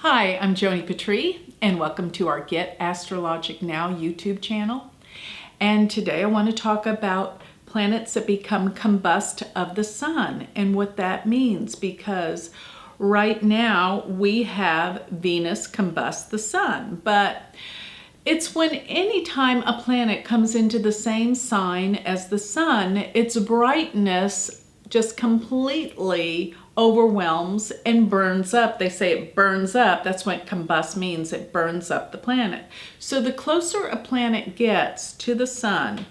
Hi, I'm Joni Patry, and welcome to our Get Astrologic Now YouTube channel. And today I want to talk about planets that become combust of the sun and what that means, because right now we have Venus combust the sun, but it's when any time a planet comes into the same sign as the sun, its brightness just completely overwhelms and burns up. They say it burns up. That's what combust means. It burns up the planet. So the closer a planet gets to the sun,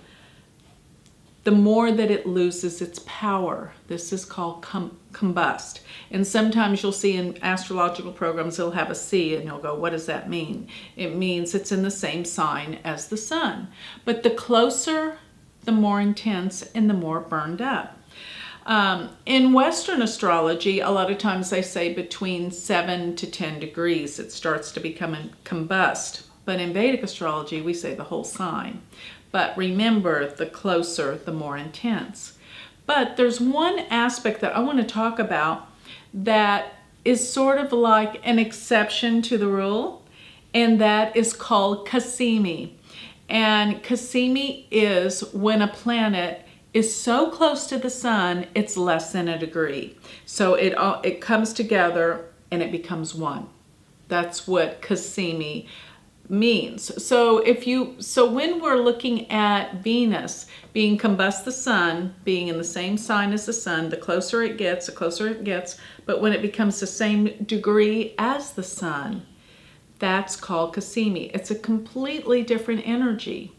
the more that it loses its power. This is called combust. And sometimes you'll see in astrological programs, it'll have a C and you'll go, what does that mean? It means it's in the same sign as the sun. But the closer, the more intense and the more burned up. In Western astrology, a lot of times they say between 7 to 10 degrees it starts to become a combust. But in Vedic astrology, we say the whole sign. But remember, the closer, the more intense. But there's one aspect that I want to talk about that is sort of like an exception to the rule, and that is called Cazimi. And Cazimi is when a planet is so close to the sun, it's less than a degree. So it comes together and it becomes one. That's what Cazimi means. So when we're looking at Venus being combust the sun, being in the same sign as the sun, the closer it gets, but when it becomes the same degree as the sun, that's called Cazimi. It's a completely different energy.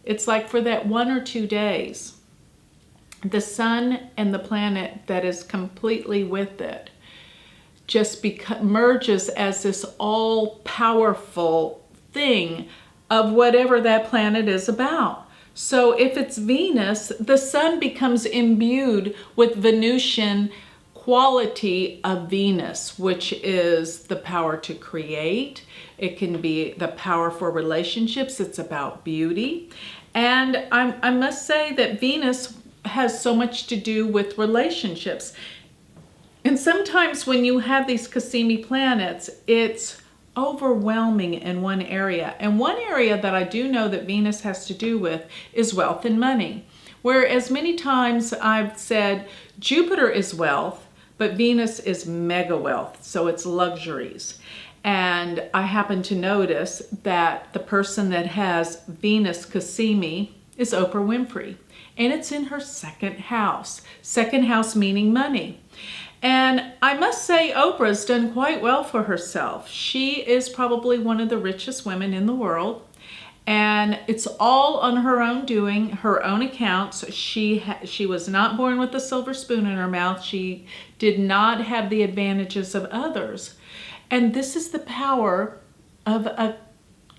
It's like for that 1 or 2 days, the sun and the planet that is completely with it just merges as this all-powerful thing of whatever that planet is about. So if it's Venus, the sun becomes imbued with Venusian quality of Venus, which is the power to create. It can be the power for relationships. It's about beauty. And I must say that Venus has so much to do with relationships. And sometimes when you have these Cazimi planets, it's overwhelming in one area. And one area that I do know that Venus has to do with is wealth and money. Whereas many times I've said Jupiter is wealth, but Venus is mega wealth, so it's luxuries. And I happen to notice that the person that has Venus Cazimi is Oprah Winfrey. And it's in her second house. Second house meaning money. And I must say Oprah's done quite well for herself. She is probably one of the richest women in the world. And it's all on her own doing, her own accounts. She was not born with a silver spoon in her mouth. She did not have the advantages of others. And this is the power of a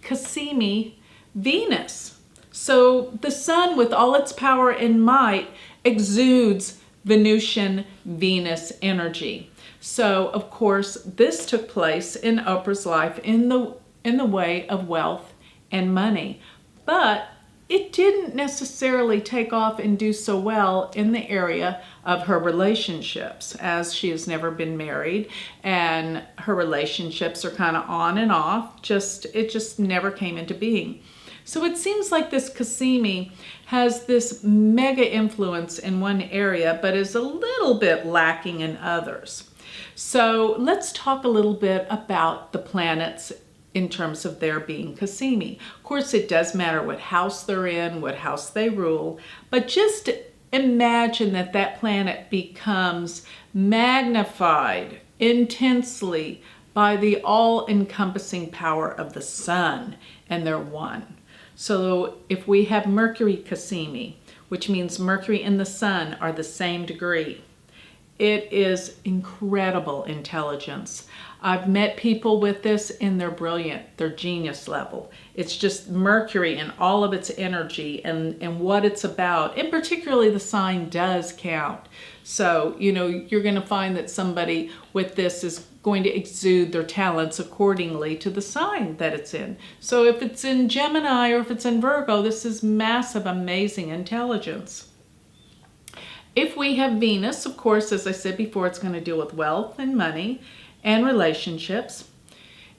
Cazimi Venus. So the sun, with all its power and might, exudes Venusian Venus energy. So, of course, this took place in Oprah's life in the way of wealth and money. But it didn't necessarily take off and do so well in the area of her relationships, as she has never been married, and her relationships are kind of on and off. It just never came into being. So it seems like this Cazimi has this mega influence in one area, but is a little bit lacking in others. So let's talk a little bit about the planets in terms of their being Cazimi. Of course, it does matter what house they're in, what house they rule, but just imagine that planet becomes magnified intensely by the all-encompassing power of the sun, and they're one. So if we have Mercury Cazimi, which means Mercury and the sun are the same degree, it is incredible intelligence. I've met people with this and they're brilliant, they're genius level. It's just Mercury and all of its energy and what it's about, and particularly the sign does count. So, you're going to find that somebody with this is going to exude their talents accordingly to the sign that it's in. So if it's in Gemini or if it's in Virgo, this is massive, amazing intelligence. If we have Venus, of course, as I said before, it's going to deal with wealth and money and relationships.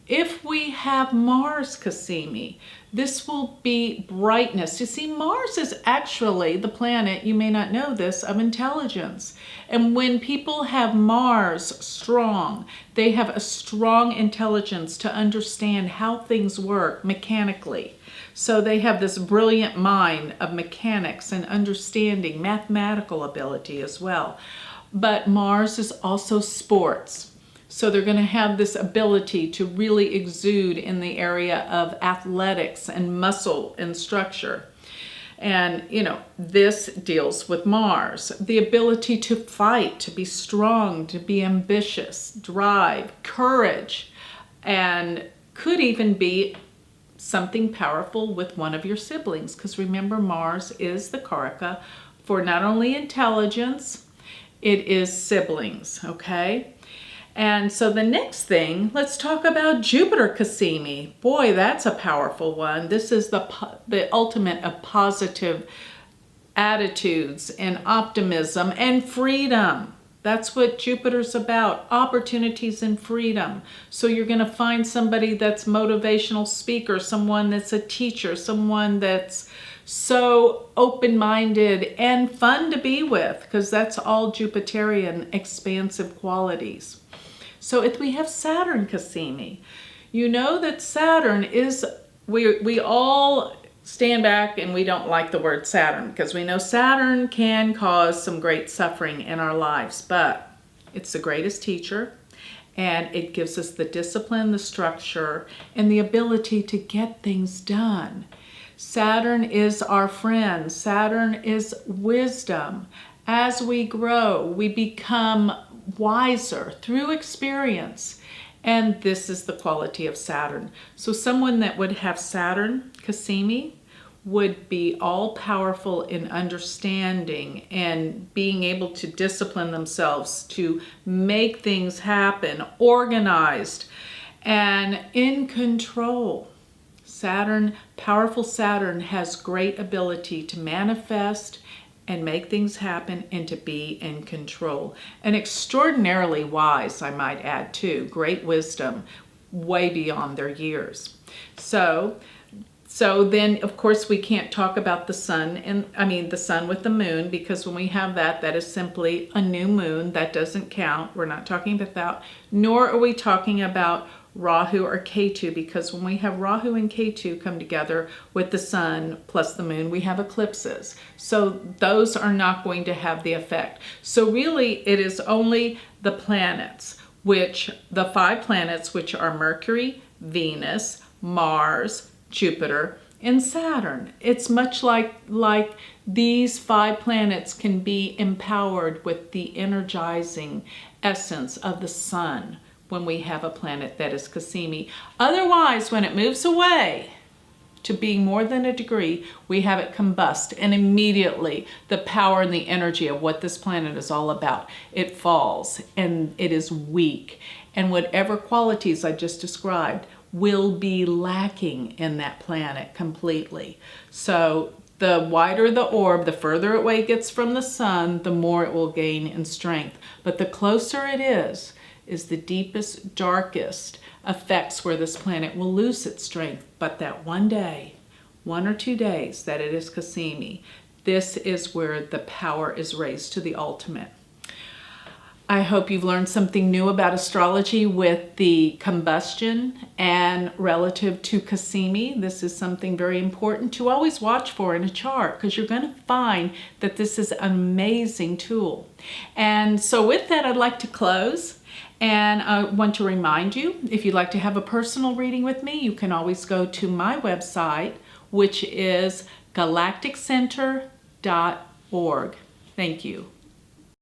If we have Mars Cassimi, this will be brightness. You see, Mars is actually the planet, you may not know this, of intelligence. And when people have Mars strong, they have a strong intelligence to understand how things work mechanically. So they have this brilliant mind of mechanics and understanding, mathematical ability as well. But Mars is also sports. So they're going to have this ability to really exude in the area of athletics and muscle and structure. And, you know, this deals with Mars. The ability to fight, to be strong, to be ambitious, drive, courage, and could even be something powerful with one of your siblings. Because remember, Mars is the karaka for not only intelligence, it is siblings, okay? And so the next thing, let's talk about Jupiter Cassini. Boy, that's a powerful one. This is the ultimate of positive attitudes and optimism and freedom. That's what Jupiter's about, opportunities and freedom. So you're going to find somebody that's motivational speaker, someone that's a teacher, someone that's so open-minded and fun to be with, because that's all Jupiterian expansive qualities. So if we have Saturn Cassini, you know that Saturn is, we all stand back and we don't like the word Saturn because we know Saturn can cause some great suffering in our lives, but it's the greatest teacher and it gives us the discipline, the structure, and the ability to get things done. Saturn is our friend. Saturn is wisdom. As we grow, we become wiser through experience, and this is the quality of Saturn. So someone that would have Saturn Cassini would be all powerful in understanding and being able to discipline themselves to make things happen, organized and in control. Saturn, powerful Saturn, has great ability to manifest and make things happen and to be in control. And extraordinarily wise, I might add too. Great wisdom, way beyond their years. So then, of course, we can't talk about the sun, the sun with the moon, because when we have that, that is simply a new moon. That doesn't count. We're not talking about that. Nor are we talking about Rahu or Ketu, because when we have Rahu and Ketu come together with the sun plus the moon, we have eclipses. So those are not going to have the effect. So really, it is only the planets, the 5 planets, which are Mercury, Venus, Mars, Jupiter, and Saturn. It's much like these 5 planets can be empowered with the energizing essence of the sun when we have a planet that is Cassini. Otherwise, when it moves away to being more than a degree, we have it combust, and immediately the power and the energy of what this planet is all about, it falls and it is weak. And whatever qualities I just described will be lacking in that planet completely. So the wider the orb, the further away it gets from the sun, the more it will gain in strength. But the closer it is the deepest, darkest effects where this planet will lose its strength. But that one day, 1 or 2 days that it is Cassini, this is where the power is raised to the ultimate. I hope you've learned something new about astrology with the combustion and relative to Cassini. This is something very important to always watch for in a chart, because you're going to find that this is an amazing tool. And so with that, I'd like to close. And I want to remind you, if you'd like to have a personal reading with me, you can always go to my website, which is galacticcenter.org. Thank you.